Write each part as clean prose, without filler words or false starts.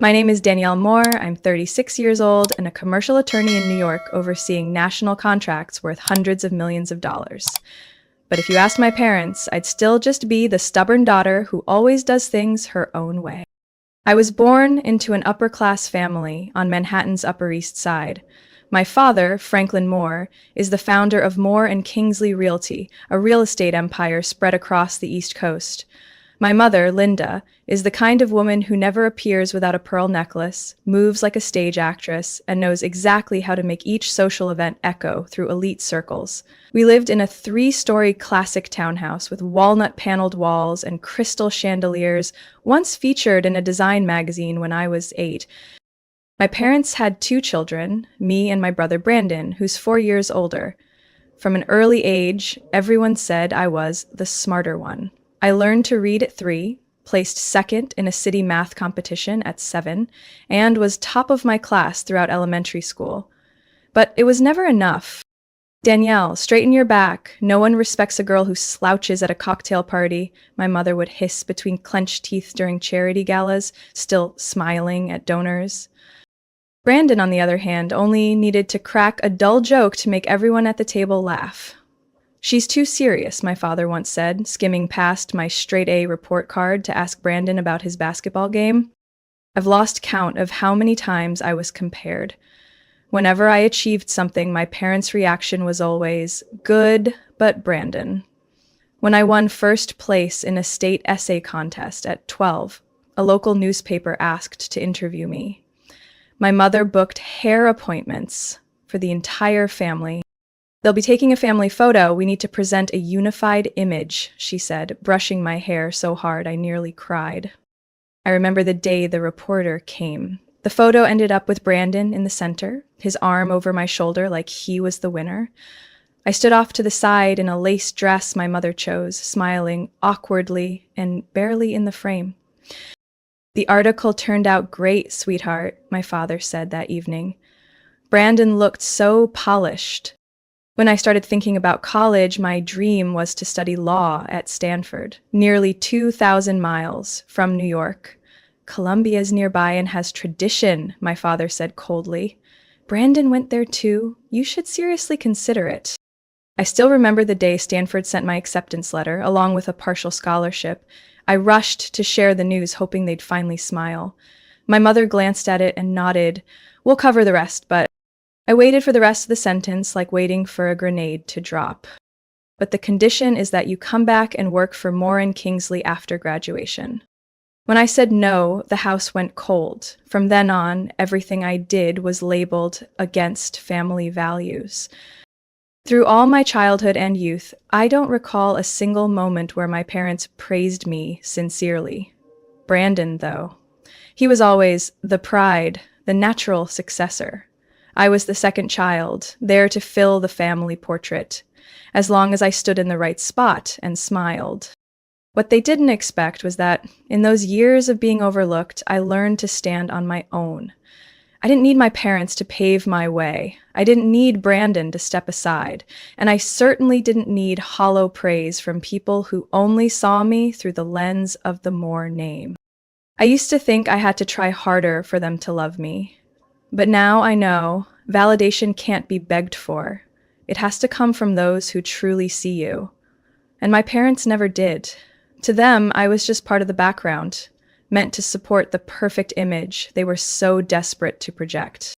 My name is Danielle Moore. I'm 36 years old and a commercial attorney in New York overseeing national contracts worth hundreds of millions of dollars. But if you asked my parents, I'd still just be the stubborn daughter who always does things her own way. I was born into an upper-class family on Manhattan's Upper East Side. My father, Franklin Moore, is the founder of Moore and Kingsley Realty, a real estate empire spread across the East Coast. My mother, Linda, is the kind of woman who never appears without a pearl necklace, moves like a stage actress, and knows exactly how to make each social event echo through elite circles. We lived in a 3-story classic townhouse with walnut-paneled walls and crystal chandeliers, once featured in a design magazine when I was 8. My parents had 2 children, me and my brother Brandon, who's 4 years older. From an early age, everyone said I was the smarter one. I learned to read at 3, placed second in a city math competition at 7, and was top of my class throughout elementary school. But it was never enough. "Danielle, straighten your back. No one respects a girl who slouches at a cocktail party," my mother would hiss between clenched teeth during charity galas, still smiling at donors. Brandon, on the other hand, only needed to crack a dull joke to make everyone at the table laugh. "She's too serious," my father once said, skimming past my straight-A report card to ask Brandon about his basketball game. I've lost count of how many times I was compared. Whenever I achieved something, my parents' reaction was always, "Good, but Brandon." When I won first place in a state essay contest at 12, a local newspaper asked to interview me. My mother booked hair appointments for the entire family. "They'll be taking a family photo. We need to present a unified image," she said, brushing my hair so hard I nearly cried. I remember the day the reporter came. The photo ended up with Brandon in the center, his arm over my shoulder like he was the winner. I stood off to the side in a lace dress my mother chose, smiling awkwardly and barely in the frame. "The article turned out great, sweetheart," my father said that evening. Brandon looked so polished. When I started thinking about college, my dream was to study law at Stanford, nearly 2,000 miles from New York. "Columbia's nearby and has tradition," my father said coldly. "Brandon went there too. You should seriously consider it." I still remember the day Stanford sent my acceptance letter, along with a partial scholarship. I rushed to share the news, hoping they'd finally smile. My mother glanced at it and nodded. "We'll cover the rest," but I waited for the rest of the sentence like waiting for a grenade to drop. "But the condition is that you come back and work for Moore and Kingsley after graduation." When I said no, the house went cold. From then on, everything I did was labeled against family values. Through all my childhood and youth, I don't recall a single moment where my parents praised me sincerely. Brandon, though. He was always the pride, the natural successor. I was the second child, there to fill the family portrait, as long as I stood in the right spot and smiled. What they didn't expect was that, in those years of being overlooked, I learned to stand on my own. I didn't need my parents to pave my way. I didn't need Brandon to step aside. And I certainly didn't need hollow praise from people who only saw me through the lens of the Moore name. I used to think I had to try harder for them to love me. But now I know validation can't be begged for. It has to come from those who truly see you. And my parents never did. To them, I was just part of the background, meant to support the perfect image they were so desperate to project.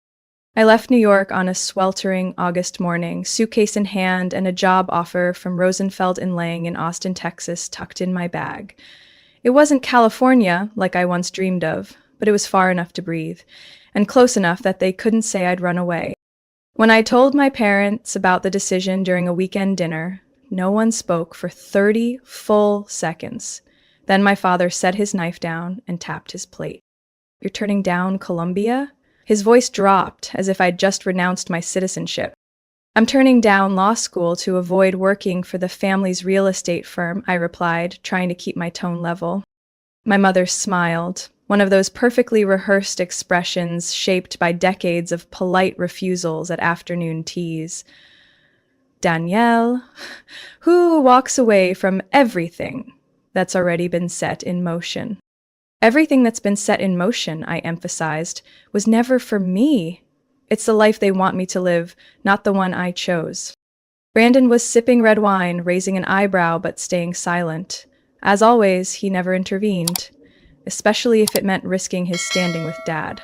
I left New York on a sweltering August morning, suitcase in hand and a job offer from Rosenfeld and Lang in Austin, Texas, tucked in my bag. It wasn't California, like I once dreamed of, but it was far enough to breathe, and close enough that they couldn't say I'd run away. When I told my parents about the decision during a weekend dinner, no one spoke for 30 full seconds. Then my father set his knife down and tapped his plate. "You're turning down Columbia?" His voice dropped, as if I'd just renounced my citizenship. "I'm turning down law school to avoid working for the family's real estate firm," I replied, trying to keep my tone level. My mother smiled, one of those perfectly rehearsed expressions shaped by decades of polite refusals at afternoon teas. "Danielle, who walks away from everything that's already been set in motion?" Everything that's been set in motion, I emphasized, was never for me. It's the life they want me to live, not the one I chose. Brandon was sipping red wine, raising an eyebrow but staying silent. As always, he never intervened, especially if it meant risking his standing with Dad.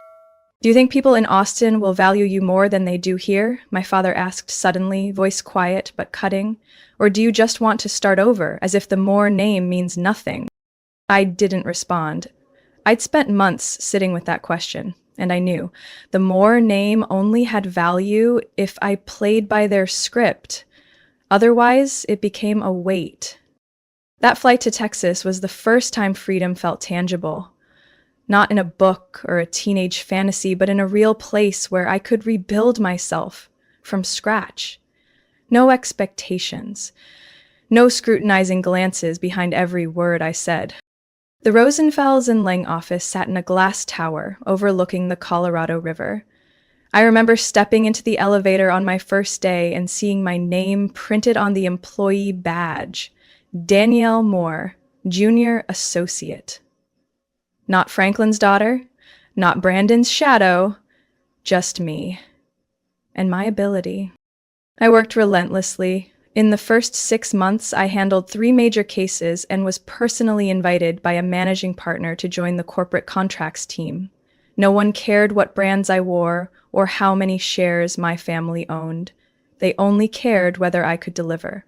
"Do you think people in Austin will value you more than they do here?" my father asked suddenly, voice quiet but cutting. "Or do you just want to start over, as if the Moore name means nothing?" I didn't respond. I'd spent months sitting with that question, and I knew the Moore name only had value if I played by their script. Otherwise, it became a weight. That flight to Texas was the first time freedom felt tangible. Not in a book or a teenage fantasy, but in a real place where I could rebuild myself from scratch. No expectations. No scrutinizing glances behind every word I said. The Rosenfels and Lang office sat in a glass tower overlooking the Colorado River. I remember stepping into the elevator on my first day and seeing my name printed on the employee badge. Danielle Moore, Junior Associate. Not Franklin's daughter, not Brandon's shadow, just me. And my ability. I worked relentlessly. In the first 6 months, I handled 3 major cases and was personally invited by a managing partner to join the corporate contracts team. No one cared what brands I wore or how many shares my family owned. They only cared whether I could deliver.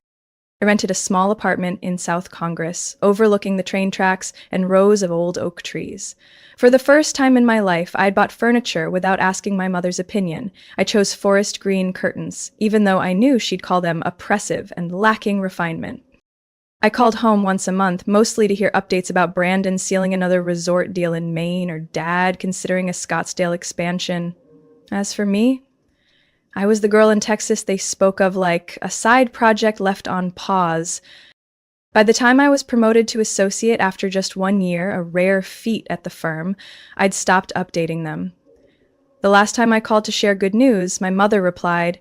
I rented a small apartment in South Congress, overlooking the train tracks and rows of old oak trees. For the first time in my life, I'd bought furniture without asking my mother's opinion. I chose forest green curtains, even though I knew she'd call them oppressive and lacking refinement. I called home once a month, mostly to hear updates about Brandon sealing another resort deal in Maine or Dad considering a Scottsdale expansion. As for me, I was the girl in Texas they spoke of like a side project left on pause. By the time I was promoted to associate after just 1 year, a rare feat at the firm, I'd stopped updating them. The last time I called to share good news, my mother replied,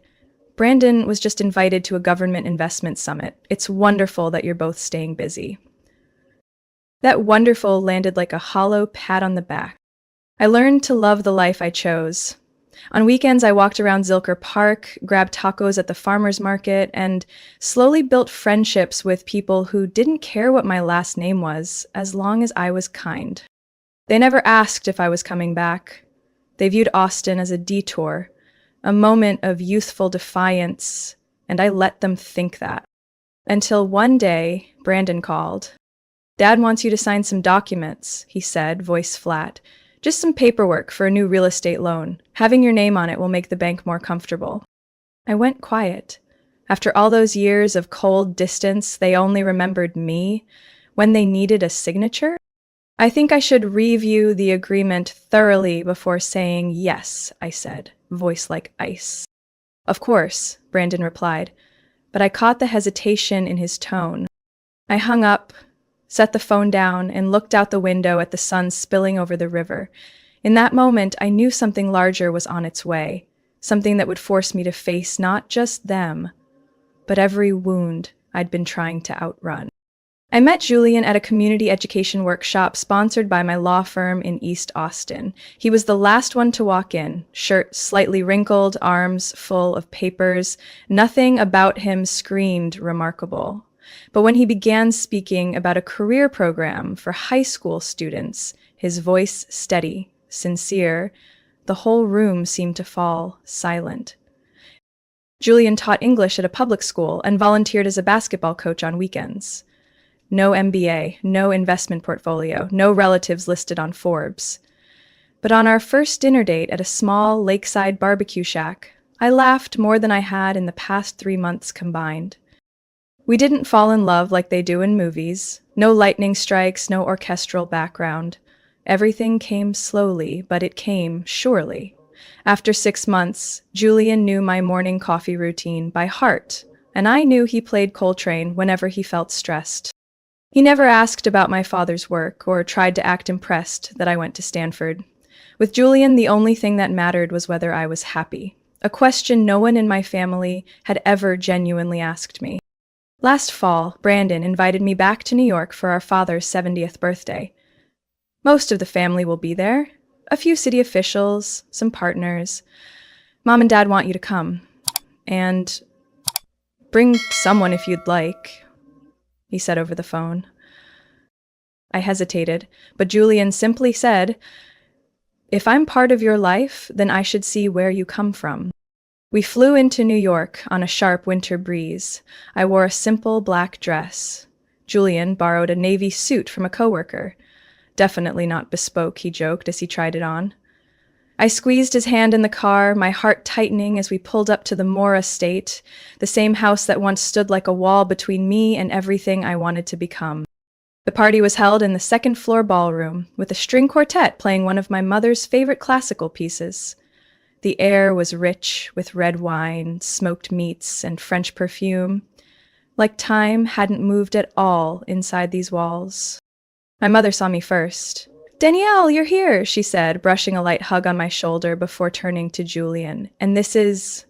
"Brandon was just invited to a government investment summit. It's wonderful that you're both staying busy." That wonderful landed like a hollow pat on the back. I learned to love the life I chose. On weekends, I walked around Zilker Park, grabbed tacos at the farmer's market, and slowly built friendships with people who didn't care what my last name was, as long as I was kind. They never asked if I was coming back. They viewed Austin as a detour, a moment of youthful defiance, and I let them think that. Until one day, Brandon called. "Dad wants you to sign some documents," he said, voice flat. "Just some paperwork for a new real estate loan. Having your name on it will make the bank more comfortable." I went quiet. After all those years of cold distance, they only remembered me when they needed a signature? "I think I should review the agreement thoroughly before saying yes," I said, voice like ice. "Of course," Brandon replied, but I caught the hesitation in his tone. I hung up, set the phone down, and looked out the window at the sun spilling over the river. In that moment, I knew something larger was on its way, something that would force me to face not just them, but every wound I'd been trying to outrun. I met Julian at a community education workshop sponsored by my law firm in East Austin. He was the last one to walk in, shirt slightly wrinkled, arms full of papers. Nothing about him screamed remarkable. But when he began speaking about a career program for high school students, his voice steady, sincere, the whole room seemed to fall silent. Julian taught English at a public school and volunteered as a basketball coach on weekends. No MBA, no investment portfolio, no relatives listed on Forbes. But on our first dinner date at a small lakeside barbecue shack, I laughed more than I had in the past 3 months combined. We didn't fall in love like they do in movies. No lightning strikes, no orchestral background. Everything came slowly, but it came surely. After 6 months, Julian knew my morning coffee routine by heart, and I knew he played Coltrane whenever he felt stressed. He never asked about my father's work or tried to act impressed that I went to Stanford. With Julian, the only thing that mattered was whether I was happy, a question no one in my family had ever genuinely asked me. Last fall, Brandon invited me back to New York for our father's 70th birthday. Most of the family will be there. A few city officials, some partners. Mom and Dad want you to come. And bring someone if you'd like, he said over the phone. I hesitated, but Julian simply said, "If I'm part of your life, then I should see where you come from." We flew into New York on a sharp winter breeze. I wore a simple black dress. Julian borrowed a navy suit from a coworker. Definitely not bespoke, he joked as he tried it on. I squeezed his hand in the car, my heart tightening as we pulled up to the Moore estate, the same house that once stood like a wall between me and everything I wanted to become. The party was held in the second-floor ballroom, with a string quartet playing one of my mother's favorite classical pieces. The air was rich with red wine, smoked meats, and French perfume. Like time hadn't moved at all inside these walls. My mother saw me first. "Danielle, you're here," she said, brushing a light hug on my shoulder before turning to Julian. "And this is—"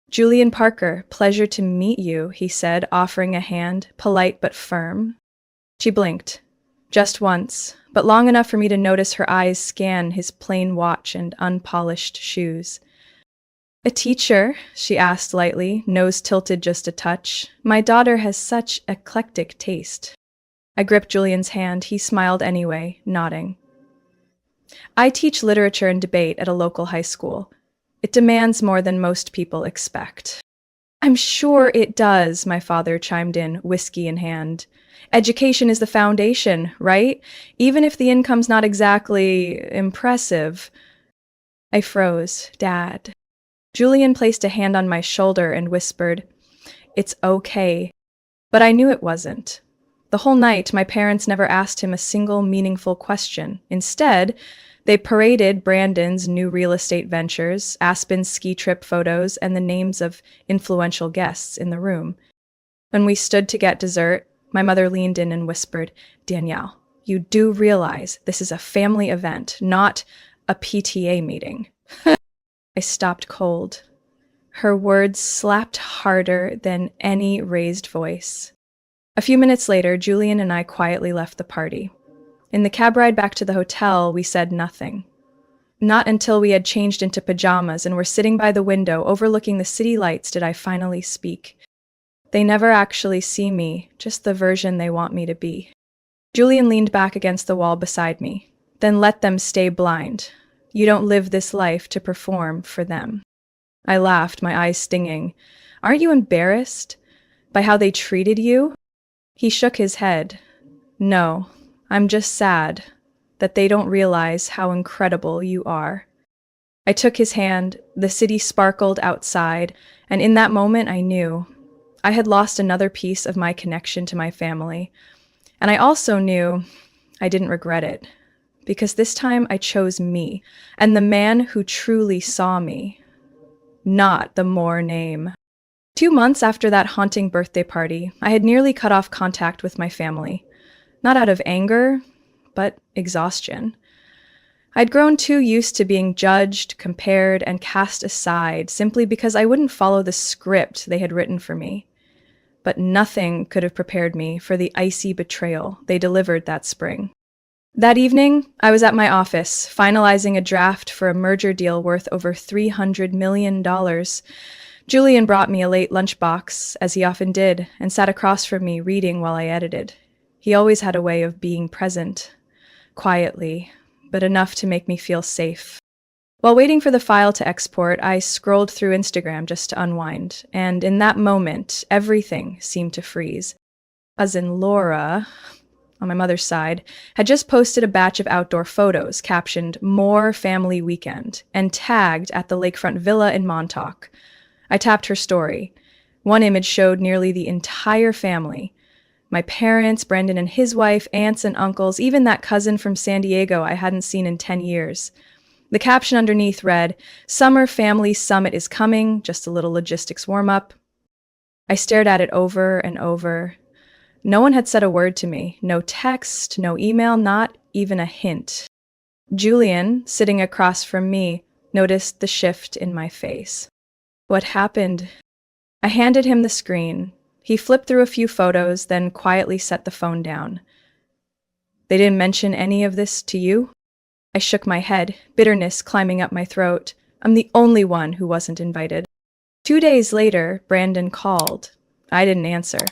"Julian Parker, pleasure to meet you," he said, offering a hand, polite but firm. She blinked. Just once, but long enough for me to notice her eyes scan his plain watch and unpolished shoes. "A teacher?" she asked lightly, nose tilted just a touch. "My daughter has such eclectic taste." I gripped Julian's hand. He smiled anyway, nodding. "I teach literature and debate at a local high school. It demands more than most people expect." "I'm sure it does," my father chimed in, whiskey in hand. "Education is the foundation, right? Even if the income's not exactly impressive." I froze. "Dad." Julian placed a hand on my shoulder and whispered, "It's okay." But I knew it wasn't. The whole night, my parents never asked him a single meaningful question. Instead, they paraded Brandon's new real estate ventures, Aspen's ski trip photos, and the names of influential guests in the room. When we stood to get dessert, my mother leaned in and whispered, "Danielle, you do realize this is a family event, not a PTA meeting." I stopped cold. Her words slapped harder than any raised voice. A few minutes later, Julian and I quietly left the party. In the cab ride back to the hotel, we said nothing. Not until we had changed into pajamas and were sitting by the window overlooking the city lights did I finally speak. They never actually see me, just the version they want me to be. Julian leaned back against the wall beside me. "Then let them stay blind. You don't live this life to perform for them." I laughed, my eyes stinging. "Aren't you embarrassed by how they treated you?" He shook his head. "No, I'm just sad that they don't realize how incredible you are." I took his hand, the city sparkled outside, and in that moment I knew I had lost another piece of my connection to my family. And I also knew I didn't regret it, because this time I chose me, and the man who truly saw me, not the Moore name. 2 months after that haunting birthday party, I had nearly cut off contact with my family. Not out of anger, but exhaustion. I'd grown too used to being judged, compared, and cast aside simply because I wouldn't follow the script they had written for me. But nothing could have prepared me for the icy betrayal they delivered that spring. That evening, I was at my office, finalizing a draft for a merger deal worth over $300 million. Julian brought me a late lunchbox, as he often did, and sat across from me reading while I edited. He always had a way of being present, quietly, but enough to make me feel safe. While waiting for the file to export, I scrolled through Instagram just to unwind, and in that moment, everything seemed to freeze. Cousin Laura, on my mother's side, had just posted a batch of outdoor photos captioned "Moore Family Weekend" and tagged at the lakefront villa in Montauk. I tapped her story. One image showed nearly the entire family. My parents, Brandon and his wife, aunts and uncles, even that cousin from San Diego I hadn't seen in 10 years. The caption underneath read, "Summer Family Summit is coming, just a little logistics warm-up." I stared at it over and over. No one had said a word to me. No text, no email, not even a hint. Julian, sitting across from me, noticed the shift in my face. "What happened?" I handed him the screen. He flipped through a few photos, then quietly set the phone down. They didn't mention any of this to you? I shook my head, bitterness climbing up my throat. I'm the only one who wasn't invited. 2 days later, Brandon called. I didn't answer.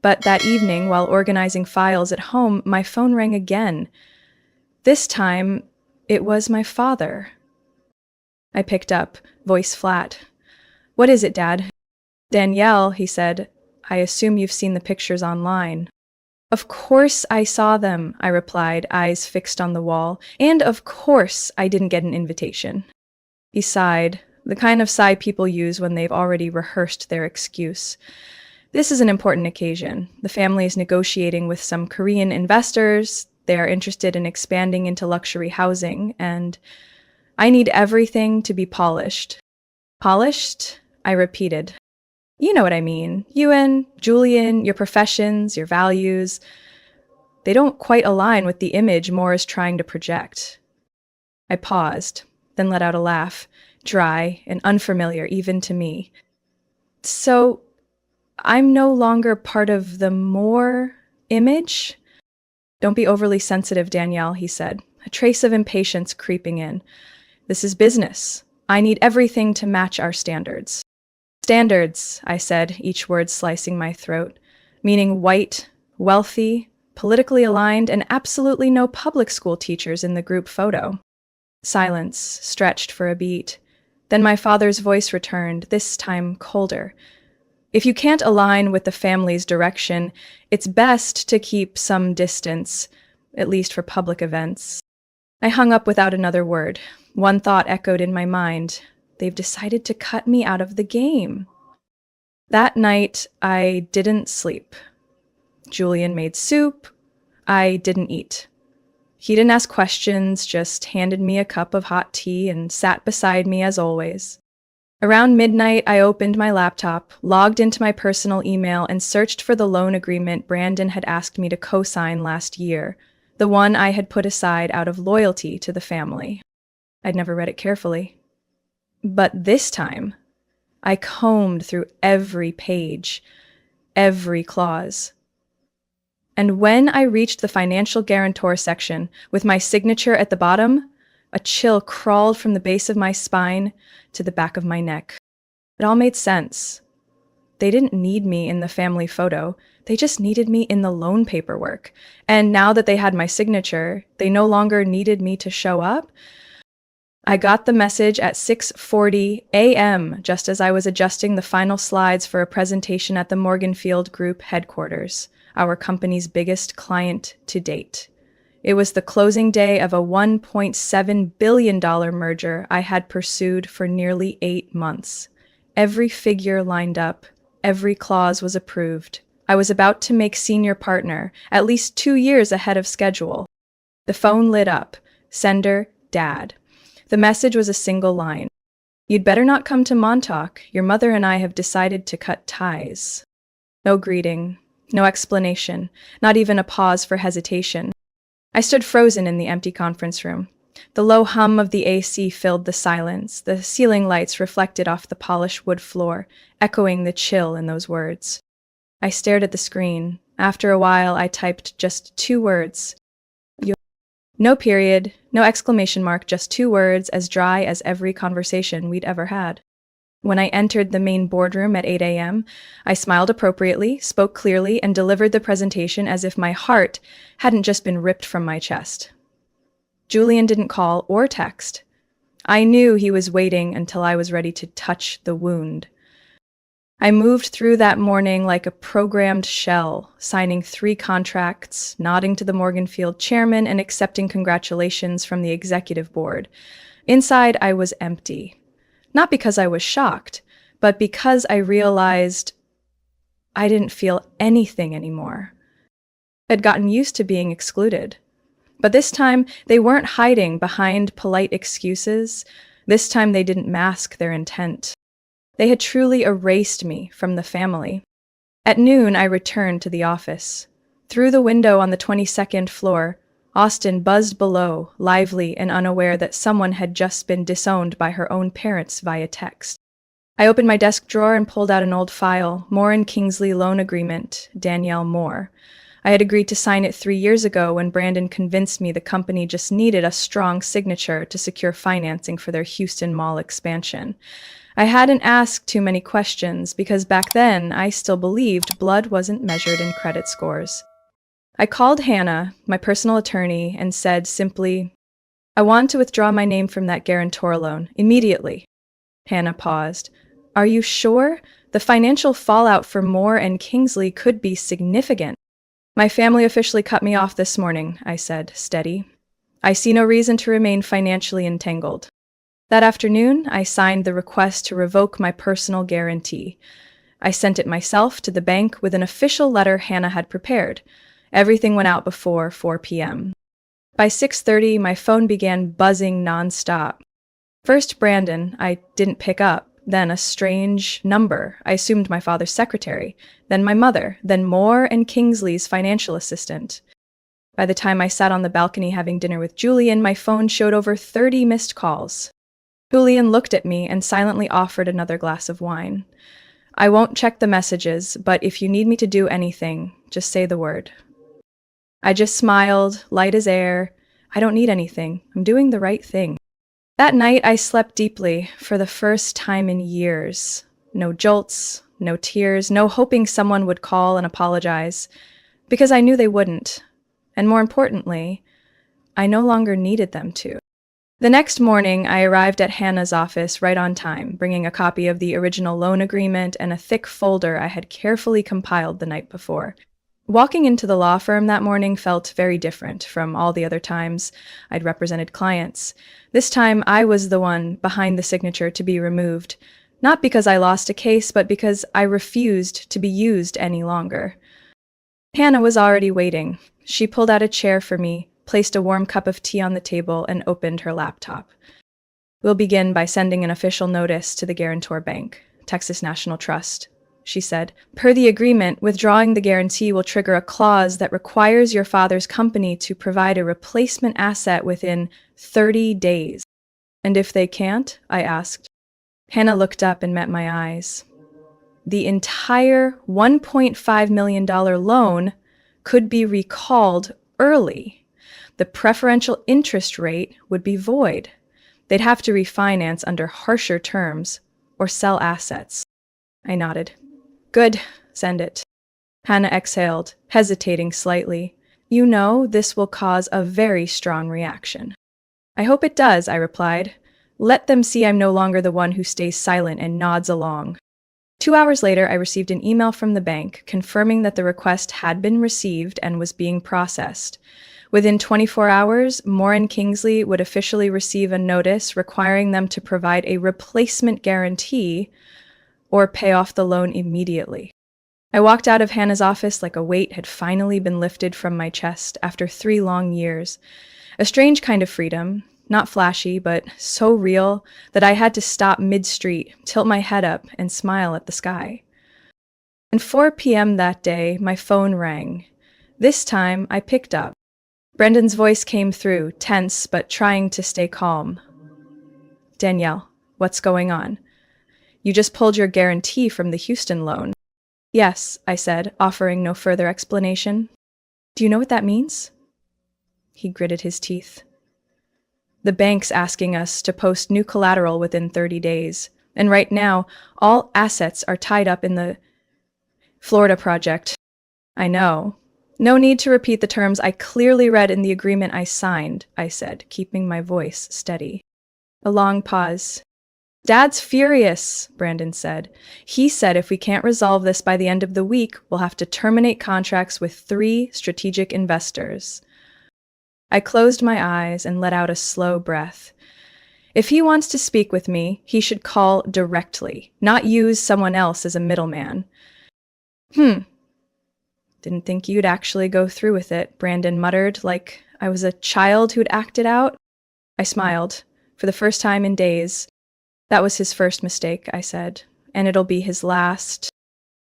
But that evening, while organizing files at home, my phone rang again. This time, it was my father. I picked up, voice flat. "What is it, Dad?" "Danielle," he said, "I assume you've seen the pictures online." "Of course I saw them," I replied, eyes fixed on the wall. "And of course I didn't get an invitation." He sighed, the kind of sigh people use when they've already rehearsed their excuse. "This is an important occasion. The family is negotiating with some Korean investors. They are interested in expanding into luxury housing, and I need everything to be polished." "Polished?" I repeated. "You know what I mean. You and Julian, your professions, your values. They don't quite align with the image Moore is trying to project." I paused, then let out a laugh, dry and unfamiliar even to me. "So, I'm no longer part of the Moore image?" "Don't be overly sensitive, Danielle," he said, a trace of impatience creeping in. "This is business. I need everything to match our standards." "Standards," I said, each word slicing my throat, meaning white, wealthy, politically aligned, and absolutely no public school teachers in the group photo. Silence stretched for a beat. Then my father's voice returned, this time colder. "If you can't align with the family's direction, it's best to keep some distance, at least for public events." I hung up without another word. One thought echoed in my mind. They've decided to cut me out of the game. That night, I didn't sleep. Julian made soup. I didn't eat. He didn't ask questions, just handed me a cup of hot tea and sat beside me as always. Around midnight, I opened my laptop, logged into my personal email, and searched for the loan agreement Brandon had asked me to co-sign last year, the one I had put aside out of loyalty to the family. I'd never read it carefully. But this time, I combed through every page, every clause. And when I reached the financial guarantor section, with my signature at the bottom, a chill crawled from the base of my spine to the back of my neck. It all made sense. They didn't need me in the family photo. They just needed me in the loan paperwork. And now that they had my signature, they no longer needed me to show up. I got the message at 6:40 a.m., just as I was adjusting the final slides for a presentation at the Morganfield Group headquarters, our company's biggest client to date. It was the closing day of a $1.7 billion merger I had pursued for nearly 8 months. Every figure lined up, every clause was approved. I was about to make senior partner, at least 2 years ahead of schedule. The phone lit up. Sender, Dad. The message was a single line. "You'd better not come to Montauk. Your mother and I have decided to cut ties." No greeting, no explanation, not even a pause for hesitation. I stood frozen in the empty conference room. The low hum of the AC filled the silence. The ceiling lights reflected off the polished wood floor, echoing the chill in those words. I stared at the screen. After a while, I typed just 2 words. No period, no exclamation mark, just 2 words as dry as every conversation we'd ever had. When I entered the main boardroom at 8 a.m., I smiled appropriately, spoke clearly, and delivered the presentation as if my heart hadn't just been ripped from my chest. Julian didn't call or text. I knew he was waiting until I was ready to touch the wound. I moved through that morning like a programmed shell, signing 3 contracts, nodding to the Morganfield chairman, and accepting congratulations from the executive board. Inside, I was empty. Not because I was shocked, but because I realized I didn't feel anything anymore. I'd gotten used to being excluded. But this time, they weren't hiding behind polite excuses. This time, they didn't mask their intent. They had truly erased me from the family. At noon, I returned to the office. Through the window on the 22nd floor, Austin buzzed below, lively and unaware that someone had just been disowned by her own parents via text. I opened my desk drawer and pulled out an old file, Moore and Kingsley Loan Agreement, Danielle Moore. I had agreed to sign it 3 years ago when Brandon convinced me the company just needed a strong signature to secure financing for their Houston Mall expansion. I hadn't asked too many questions because back then I still believed blood wasn't measured in credit scores. I called Hannah, my personal attorney, and said simply, "I want to withdraw my name from that guarantor loan immediately." Hannah paused. "Are you sure? The financial fallout for Moore and Kingsley could be significant." "My family officially cut me off this morning," I said, steady. "I see no reason to remain financially entangled." That afternoon, I signed the request to revoke my personal guarantee. I sent it myself to the bank with an official letter Hannah had prepared. Everything went out before 4 p.m. By 6:30, my phone began buzzing nonstop. First Brandon, I didn't pick up. Then a strange number, I assumed my father's secretary. Then my mother. Then Moore and Kingsley's financial assistant. By the time I sat on the balcony having dinner with Julian, my phone showed over 30 missed calls. Julian looked at me and silently offered another glass of wine. "I won't check the messages, but if you need me to do anything, just say the word." I just smiled, light as air. I don't need anything. I'm doing the right thing. That night, I slept deeply for the first time in years. No jolts, no tears, no hoping someone would call and apologize, because I knew they wouldn't. And more importantly, I no longer needed them to. The next morning, I arrived at Hannah's office right on time, bringing a copy of the original loan agreement and a thick folder I had carefully compiled the night before. Walking into the law firm that morning felt very different from all the other times I'd represented clients. This time, I was the one behind the signature to be removed, not because I lost a case, but because I refused to be used any longer. Hannah was already waiting. She pulled out a chair for me, placed a warm cup of tea on the table, and opened her laptop. "We'll begin by sending an official notice to the guarantor bank, Texas National Trust," she said. "Per the agreement, withdrawing the guarantee will trigger a clause that requires your father's company to provide a replacement asset within 30 days. "And if they can't?" I asked. Hannah looked up and met my eyes. "The entire $1.5 million loan could be recalled early. The preferential interest rate would be void. They'd have to refinance under harsher terms or sell assets." I nodded. "Good, send it." Hannah exhaled, hesitating slightly. "You know, this will cause a very strong reaction." "I hope it does," I replied. "Let them see I'm no longer the one who stays silent and nods along." 2 hours later, I received an email from the bank confirming that the request had been received and was being processed. Within 24 hours, Moore and Kingsley would officially receive a notice requiring them to provide a replacement guarantee or pay off the loan immediately. I walked out of Hannah's office like a weight had finally been lifted from my chest after 3 long years. A strange kind of freedom, not flashy, but so real that I had to stop mid-street, tilt my head up, and smile at the sky. At 4 p.m. that day, my phone rang. This time, I picked up. Brendan's voice came through, tense but trying to stay calm. "Danielle, what's going on? You just pulled your guarantee from the Houston loan." "Yes," I said, offering no further explanation. "Do you know what that means?" He gritted his teeth. "The bank's asking us to post new collateral within 30 days. And right now, all assets are tied up in the Florida project." "I know. No need to repeat the terms I clearly read in the agreement I signed," I said, keeping my voice steady. A long pause. "Dad's furious," Brandon said. "He said if we can't resolve this by the end of the week, we'll have to terminate contracts with 3 strategic investors." I closed my eyes and let out a slow breath. If he wants to speak with me, he should call directly, not use someone else as a middleman. "Didn't think you'd actually go through with it," Brandon muttered, like I was a child who'd acted out. I smiled, for the first time in days. "That was his first mistake," I said, "and it'll be his last."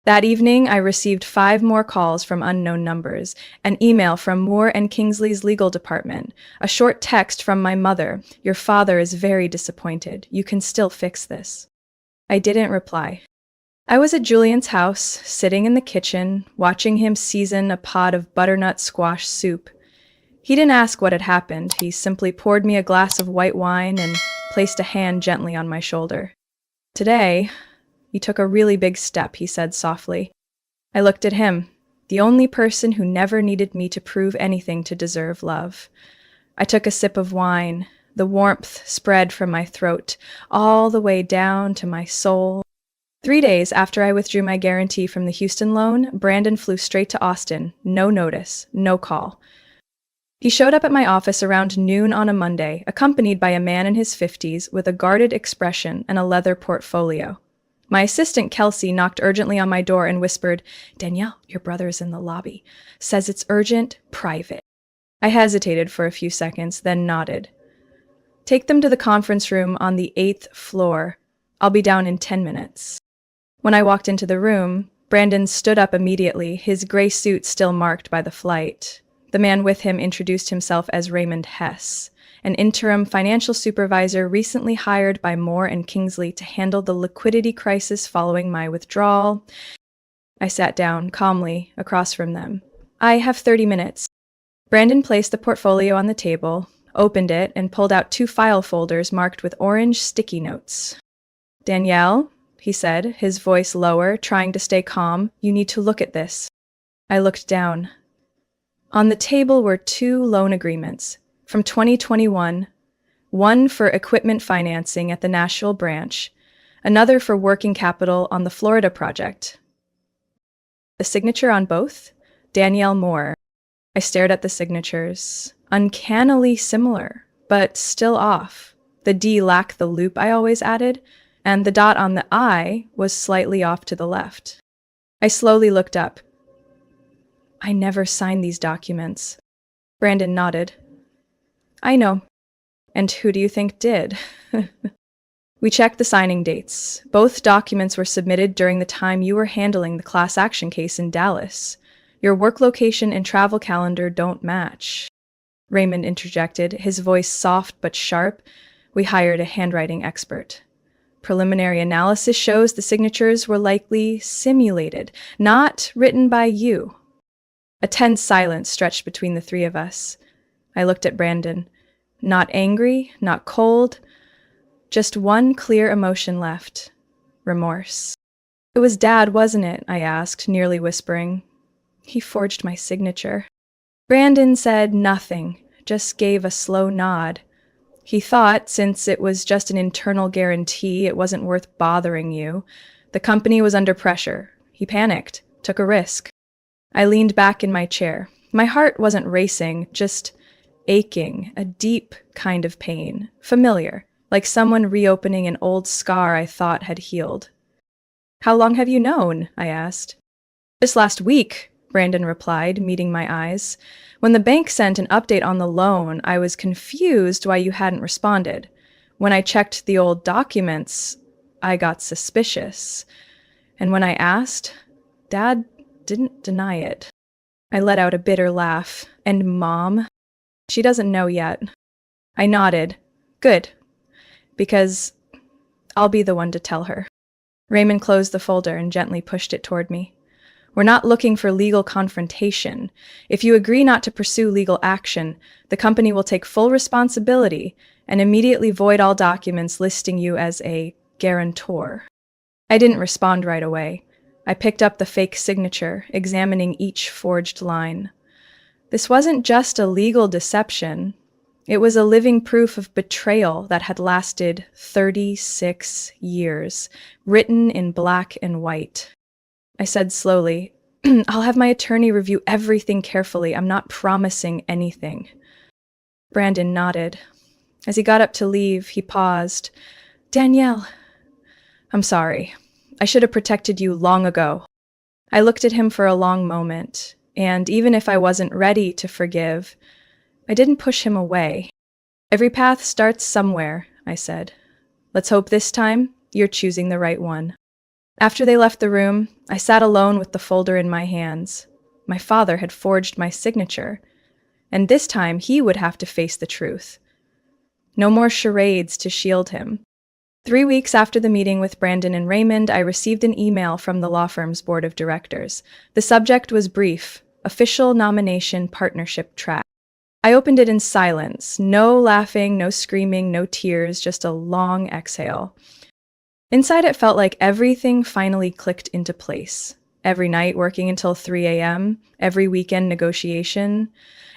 That evening, I received 5 more calls from unknown numbers, an email from Moore and Kingsley's legal department, a short text from my mother, "Your father is very disappointed. You can still fix this." I didn't reply. I was at Julian's house, sitting in the kitchen, watching him season a pot of butternut squash soup. He didn't ask what had happened. He simply poured me a glass of white wine and placed a hand gently on my shoulder. Today, you took a really big step, he said softly. I looked at him, the only person who never needed me to prove anything to deserve love. I took a sip of wine. The warmth spread from my throat, all the way down to my soul. 3 days after I withdrew my guarantee from the Houston loan, Brandon flew straight to Austin, no notice, no call. He showed up at my office around noon on a Monday, accompanied by a man in his 50s with a guarded expression and a leather portfolio. My assistant, Kelsey, knocked urgently on my door and whispered, "Danielle, your brother is in the lobby. Says it's urgent, private." I hesitated for a few seconds, then nodded. "Take them to the conference room on the 8th floor. I'll be down in 10 minutes. When I walked into the room, Brandon stood up immediately, his gray suit still marked by the flight. The man with him introduced himself as Raymond Hess, an interim financial supervisor recently hired by Moore and Kingsley to handle the liquidity crisis following my withdrawal. I sat down calmly across from them. "I have 30 minutes. Brandon placed the portfolio on the table, opened it, and pulled out 2 file folders marked with orange sticky notes. "Danielle," he said, his voice lower, trying to stay calm, "you need to look at this." I looked down. On the table were 2 loan agreements from 2021, one for equipment financing at the Nashville branch, another for working capital on the Florida project. The signature on both? Danielle Moore. I stared at the signatures. Uncannily similar, but still off. The D lacked the loop I always added, and the dot on the I was slightly off to the left. I slowly looked up. "I never signed these documents." Brandon nodded. "I know. And who do you think did?" We checked the signing dates. Both documents were submitted during the time you were handling the class action case in Dallas. Your work location and travel calendar don't match. Raymond interjected, his voice soft but sharp. "We hired a handwriting expert. Preliminary analysis shows the signatures were likely simulated, not written by you." A tense silence stretched between the 3 of us. I looked at Brandon. Not angry, not cold, just one clear emotion left. Remorse. "It was Dad, wasn't it?" I asked, nearly whispering. "He forged my signature." Brandon said nothing, just gave a slow nod. He thought, since it was just an internal guarantee, it wasn't worth bothering you. The company was under pressure. He panicked, took a risk. I leaned back in my chair. My heart wasn't racing, just aching, a deep kind of pain, familiar, like someone reopening an old scar I thought had healed. "How long have you known?" I asked. "Just last week," Brandon replied, meeting my eyes. "When the bank sent an update on the loan, I was confused why you hadn't responded. When I checked the old documents, I got suspicious. And when I asked, Dad didn't deny it." I let out a bitter laugh. "And Mom? She doesn't know yet." I nodded. "Good. Because I'll be the one to tell her." Raymond closed the folder and gently pushed it toward me. "We're not looking for legal confrontation. If you agree not to pursue legal action, the company will take full responsibility and immediately void all documents listing you as a guarantor." I didn't respond right away. I picked up the fake signature, examining each forged line. This wasn't just a legal deception. It was a living proof of betrayal that had lasted 36 years, written in black and white. I said slowly, "I'll have my attorney review everything carefully. I'm not promising anything." Brandon nodded. As he got up to leave, he paused. "Danielle, I'm sorry. I should have protected you long ago." I looked at him for a long moment, and even if I wasn't ready to forgive, I didn't push him away. "Every path starts somewhere," I said. "Let's hope this time you're choosing the right one." After they left the room, I sat alone with the folder in my hands. My father had forged my signature, and this time he would have to face the truth. No more charades to shield him. 3 weeks after the meeting with Brandon and Raymond, I received an email from the law firm's board of directors. The subject was brief: official nomination partnership track. I opened it in silence. No laughing, no screaming, no tears, just a long exhale. Inside, it felt like everything finally clicked into place. Every night working until 3 a.m., every weekend negotiation,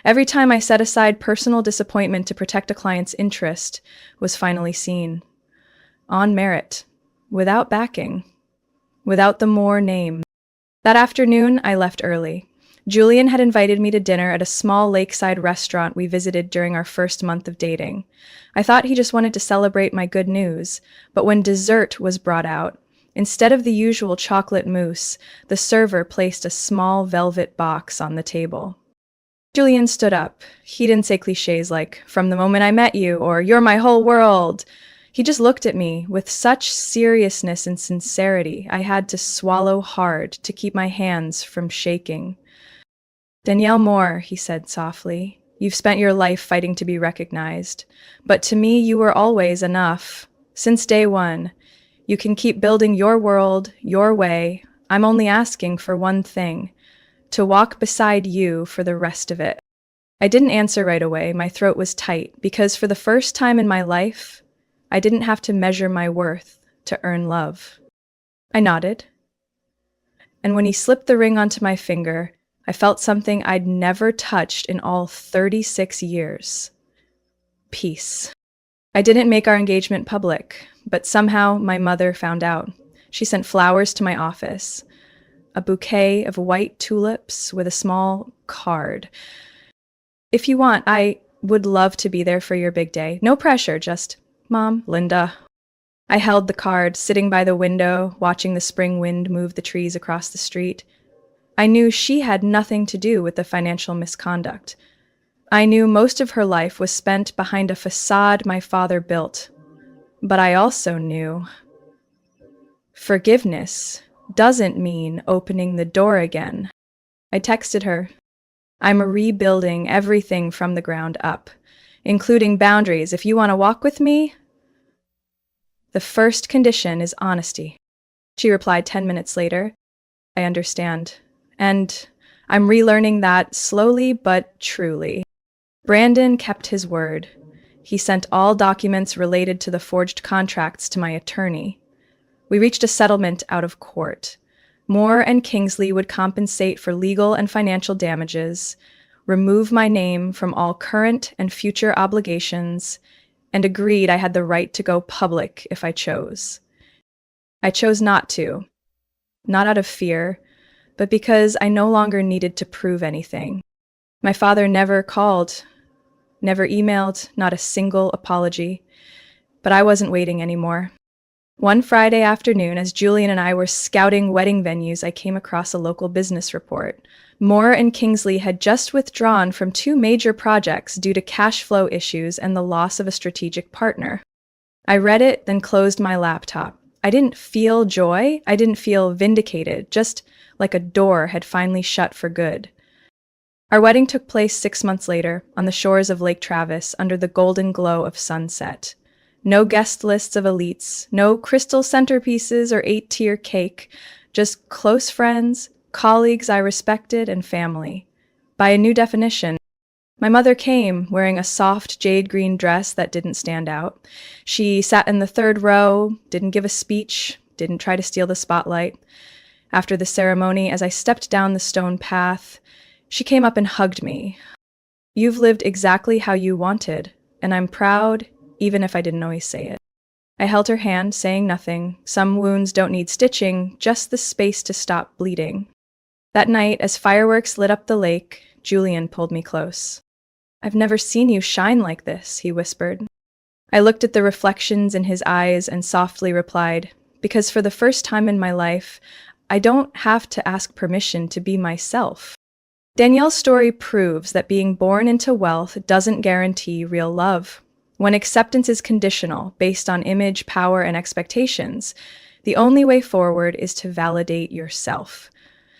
every time I set aside personal disappointment to protect a client's interest was finally seen. On merit, without backing, without the Moore name. That afternoon, I left early. Julian had invited me to dinner at a small lakeside restaurant we visited during our first month of dating. I thought he just wanted to celebrate my good news, but when dessert was brought out, instead of the usual chocolate mousse, the server placed a small velvet box on the table. Julian stood up. He didn't say cliches like, "From the moment I met you," or "You're my whole world." He just looked at me with such seriousness and sincerity, I had to swallow hard to keep my hands from shaking. "Danielle Moore," he said softly, "you've spent your life fighting to be recognized. But to me, you were always enough. Since day one. You can keep building your world, your way. I'm only asking for one thing: to walk beside you for the rest of it." I didn't answer right away. My throat was tight, because for the first time in my life, I didn't have to measure my worth to earn love. I nodded. And when he slipped the ring onto my finger, I felt something I'd never touched in all 36 years. Peace. I didn't make our engagement public, but somehow my mother found out. She sent flowers to my office, a bouquet of white tulips with a small card. "If you want, I would love to be there for your big day. No pressure, just Mom, Linda." I held the card, sitting by the window, watching the spring wind move the trees across the street. I knew she had nothing to do with the financial misconduct. I knew most of her life was spent behind a facade my father built. But I also knew forgiveness doesn't mean opening the door again. I texted her, "I'm rebuilding everything from the ground up, including boundaries. If you want to walk with me, the first condition is honesty." She replied 10 minutes later, "I understand. And I'm relearning that slowly but truly." Brandon kept his word. He sent all documents related to the forged contracts to my attorney. We reached a settlement out of court. Moore and Kingsley would compensate for legal and financial damages, remove my name from all current and future obligations, and agreed I had the right to go public if I chose. I chose not to, not out of fear, but because I no longer needed to prove anything. My father never called, never emailed, not a single apology, but I wasn't waiting anymore. One Friday afternoon, as Julian and I were scouting wedding venues, I came across a local business report. Moore and Kingsley had just withdrawn from 2 major projects due to cash flow issues and the loss of a strategic partner. I read it, then closed my laptop. I didn't feel joy. I didn't feel vindicated, just like a door had finally shut for good. Our wedding took place 6 months later, on the shores of Lake Travis, under the golden glow of sunset. No guest lists of elites, no crystal centerpieces or 8-tier cake, just close friends, colleagues I respected, and family. By a new definition, my mother came wearing a soft jade green dress that didn't stand out. She sat in the 3rd row, didn't give a speech, didn't try to steal the spotlight. After the ceremony, as I stepped down the stone path, she came up and hugged me. "You've lived exactly how you wanted, and I'm proud, even if I didn't always say it." I held her hand, saying nothing. Some wounds don't need stitching, just the space to stop bleeding. That night, as fireworks lit up the lake, Julian pulled me close. "I've never seen you shine like this," he whispered. I looked at the reflections in his eyes and softly replied, "Because for the first time in my life, I don't have to ask permission to be myself." Danielle's story proves that being born into wealth doesn't guarantee real love. When acceptance is conditional, based on image, power, and expectations, the only way forward is to validate yourself.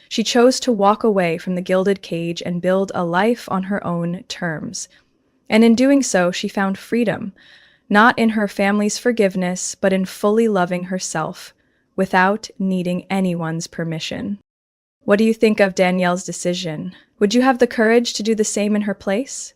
She chose to walk away from the gilded cage and build a life on her own terms. And in doing so, she found freedom, not in her family's forgiveness, but in fully loving herself, without needing anyone's permission. What do you think of Danielle's decision? Would you have the courage to do the same in her place?